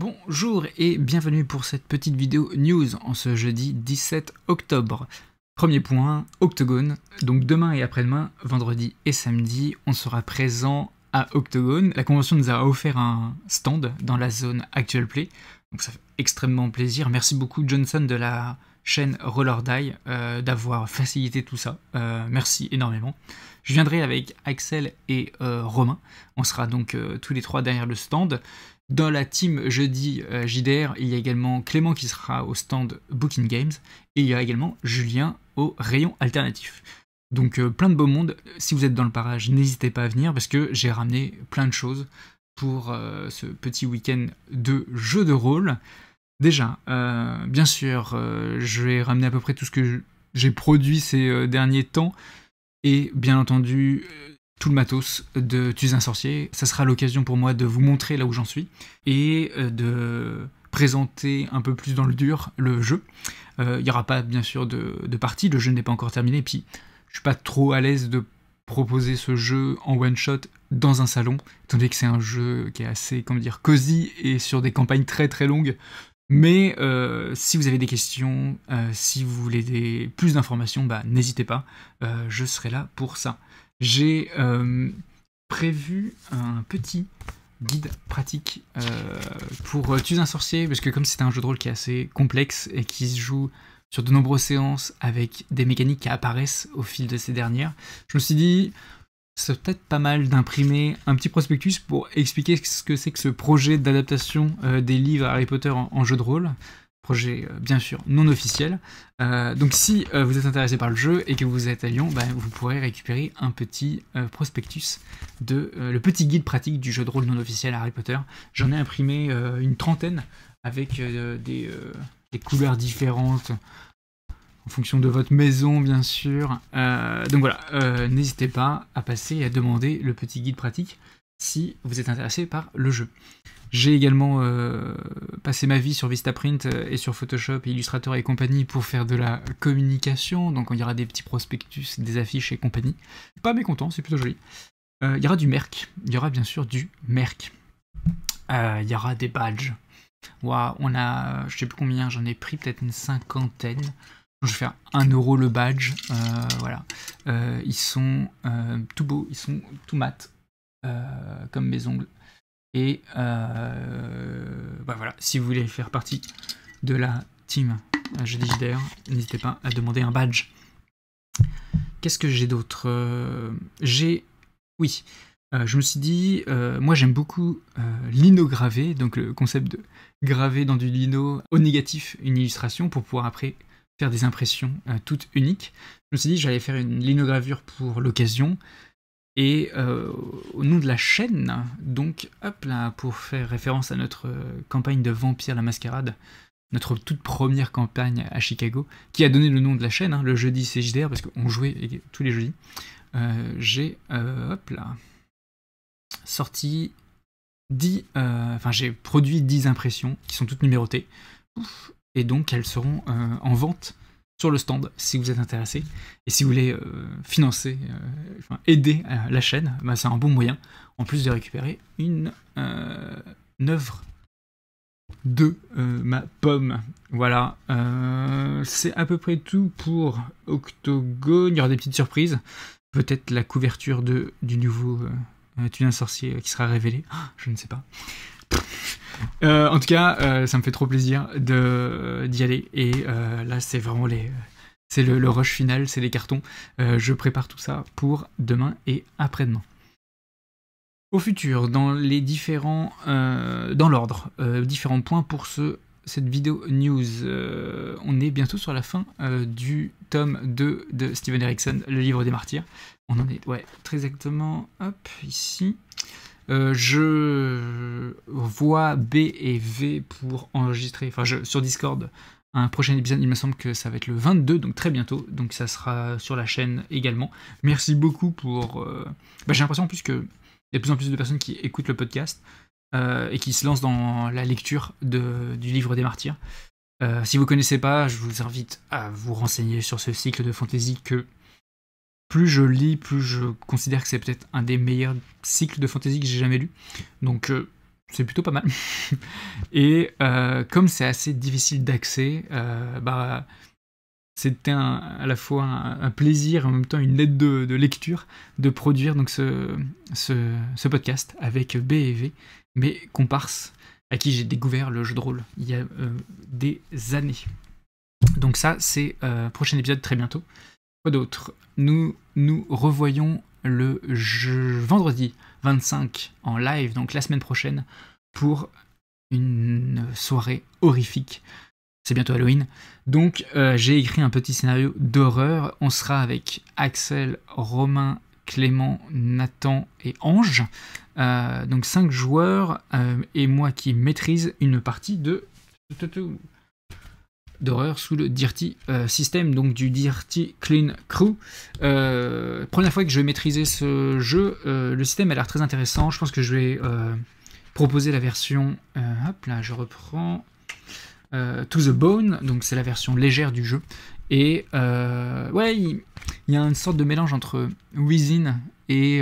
Bonjour et bienvenue pour cette petite vidéo news en ce jeudi 17 octobre. Premier point, Octogone. Donc demain et après-demain, vendredi et samedi, on sera présent à Octogone. La convention nous a offert un stand dans la zone Actual Play. Donc ça fait extrêmement plaisir. Merci beaucoup Johnson de la chaîne Roller Die d'avoir facilité tout ça. Merci énormément. Je viendrai avec Axel et Romain. On sera donc tous les trois derrière le stand. Dans la team jeudi JDR, il y a également Clément qui sera au stand Booking Games et il y a également Julien au rayon alternatif. Donc plein de beau monde. Si vous êtes dans le parage, n'hésitez pas à venir parce que j'ai ramené plein de choses pour ce petit week-end de jeux de rôle. Déjà, bien sûr, je vais ramener à peu près tout ce que j'ai produit ces derniers temps et bien entendu tout le matos de Tues un sorcier. Ça sera l'occasion pour moi de vous montrer là où j'en suis et de présenter un peu plus dans le dur le jeu. Il n'y aura pas bien sûr de partie, le jeu n'est pas encore terminé, puis je suis pas trop à l'aise de proposer ce jeu en one shot dans un salon, étant donné que c'est un jeu qui est assez, comment dire, cosy et sur des campagnes très très longues. Mais si vous avez des questions, si vous voulez plus d'informations, bah, n'hésitez pas, je serai là pour ça. J'ai prévu un petit guide pratique pour Tues un sorcier, parce que comme c'est un jeu de rôle qui est assez complexe et qui se joue sur de nombreuses séances avec des mécaniques qui apparaissent au fil de ces dernières, je me suis dit c'est peut-être pas mal d'imprimer un petit prospectus pour expliquer ce que c'est que ce projet d'adaptation des livres Harry Potter en jeu de rôle. Projet bien sûr non officiel. Donc si vous êtes intéressé par le jeu et que vous êtes à Lyon, bah, vous pourrez récupérer un petit prospectus de le petit guide pratique du jeu de rôle non officiel Harry Potter. J'en ai imprimé une trentaine avec des couleurs différentes en fonction de votre maison bien sûr. Donc voilà, n'hésitez pas à passer et à demander le petit guide pratique si vous êtes intéressé par le jeu. J'ai également passé ma vie sur Vistaprint et sur Photoshop et Illustrator et compagnie pour faire de la communication, donc il y aura des petits prospectus, des affiches et compagnie. Pas mécontent, c'est plutôt joli. Il y aura du merc, il y aura bien sûr du merc. Il y aura des badges. Wow, on a, je sais plus combien, j'en ai pris peut-être une cinquantaine. Je vais faire 1 € le badge, voilà. Ils sont tout beaux, ils sont tout mat, comme mes ongles. Et bah voilà, si vous voulez faire partie de la team jeudi JDR, n'hésitez pas à demander un badge. Qu'est-ce que j'ai d'autre Oui, je me suis dit, moi j'aime beaucoup linograver, donc le concept de graver dans du lino au négatif une illustration pour pouvoir après faire des impressions toutes uniques. Je me suis dit j'allais faire une linogravure pour l'occasion. Et au nom de la chaîne, donc hop là, pour faire référence à notre campagne de Vampire la Mascarade, notre toute première campagne à Chicago, qui a donné le nom de la chaîne, hein, le jeudi CJDR, parce qu'on jouait tous les jeudis, j'ai hop là, sorti 10, enfin j'ai produit 10 impressions qui sont toutes numérotées, et donc elles seront en vente sur le stand si vous êtes intéressé et si vous voulez financer, enfin, aider la chaîne, bah, c'est un bon moyen en plus de récupérer une œuvre de ma pomme. Voilà, c'est à peu près tout pour Octogone. Il y aura des petites surprises, peut-être la couverture du nouveau Tues un sorcier qui sera révélée, je ne sais pas. En tout cas, ça me fait trop plaisir d'y aller et là c'est vraiment c'est le rush final, c'est les cartons. Je prépare tout ça pour demain et après-demain. Au futur, dans les différents, dans l'ordre, différents points pour cette vidéo news. On est bientôt sur la fin du tome 2 de Steven Erikson, le livre des martyrs. On en est, ouais, très exactement, hop, ici. Je vois B et V pour enregistrer, enfin sur Discord, un prochain épisode. Il me semble que ça va être le 22, donc très bientôt, donc ça sera sur la chaîne également. Merci beaucoup pour... Bah, j'ai l'impression en plus qu'il y a de plus en plus de personnes qui écoutent le podcast et qui se lancent dans la lecture du livre des martyrs. Si vous ne connaissez pas, je vous invite à vous renseigner sur ce cycle de fantasy que... Plus je lis, plus je considère que c'est peut-être un des meilleurs cycles de fantasy que j'ai jamais lu. Donc c'est plutôt pas mal. Et comme c'est assez difficile d'accès, c'était à la fois un plaisir et en même temps une aide de lecture de produire donc ce podcast avec B et V, mes comparses à qui j'ai découvert le jeu de rôle il y a des années. Donc ça, c'est prochain épisode très bientôt. Quoi d'autre ? Nous revoyons le vendredi 25 en live, donc la semaine prochaine, pour une soirée horrifique. C'est bientôt Halloween. Donc j'ai écrit un petit scénario d'horreur. On sera avec Axel, Romain, Clément, Nathan et Ange. Donc 5 joueurs et moi qui maîtrise une partie d'horreur sous le Dirty System, donc du Dirty Clean Crew. Première fois que je vais maîtriser ce jeu, le système a l'air très intéressant. Je pense que je vais proposer la version, hop là, je reprends, To the Bone, donc c'est la version légère du jeu. Et ouais, il y a une sorte de mélange entre Within et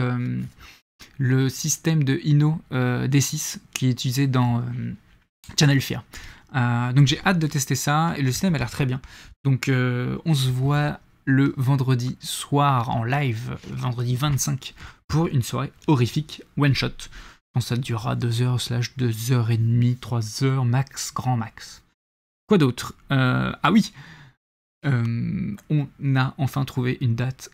le système de Inno D6 qui est utilisé dans Channel Fear. Donc j'ai hâte de tester ça, et le système a l'air très bien. Donc on se voit le vendredi soir en live, vendredi 25, pour une soirée horrifique one-shot. Je pense que ça durera 2h/2h30, 3h max, grand max. Quoi d'autre ? Ah oui, on a enfin trouvé une date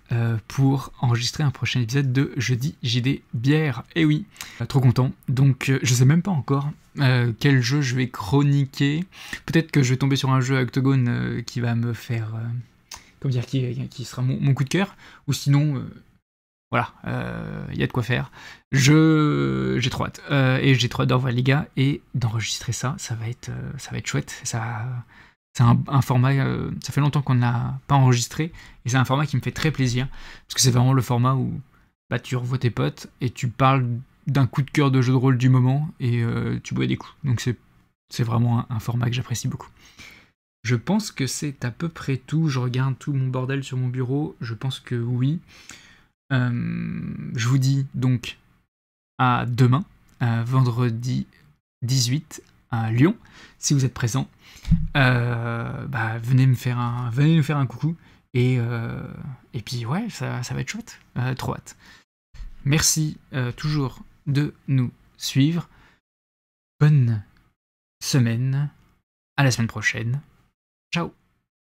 pour enregistrer un prochain épisode de Jeudi JD Bière. Et oui, trop content. Donc je sais même pas encore quel jeu je vais chroniquer. Peut-être que je vais tomber sur un jeu à Octogone qui va me faire, qui sera mon coup de cœur. Ou sinon, voilà, il y a de quoi faire. J'ai trop hâte. Et j'ai trop hâte de revoir les gars et d'enregistrer ça. Ça va être chouette. C'est un format, ça fait longtemps qu'on n'a pas enregistré, et c'est un format qui me fait très plaisir, parce que c'est vraiment le format où tu revois tes potes, et tu parles d'un coup de cœur de jeu de rôle du moment, et tu bois des coups. Donc c'est vraiment un format que j'apprécie beaucoup. Je pense que c'est à peu près tout. Je regarde tout mon bordel sur mon bureau, je pense que oui. Je vous dis donc à demain, vendredi 18 à Lyon, si vous êtes présents. Venez me faire un coucou, et puis ouais, ça va être chouette, trop hâte. Merci toujours de nous suivre. Bonne semaine, à la semaine prochaine. Ciao.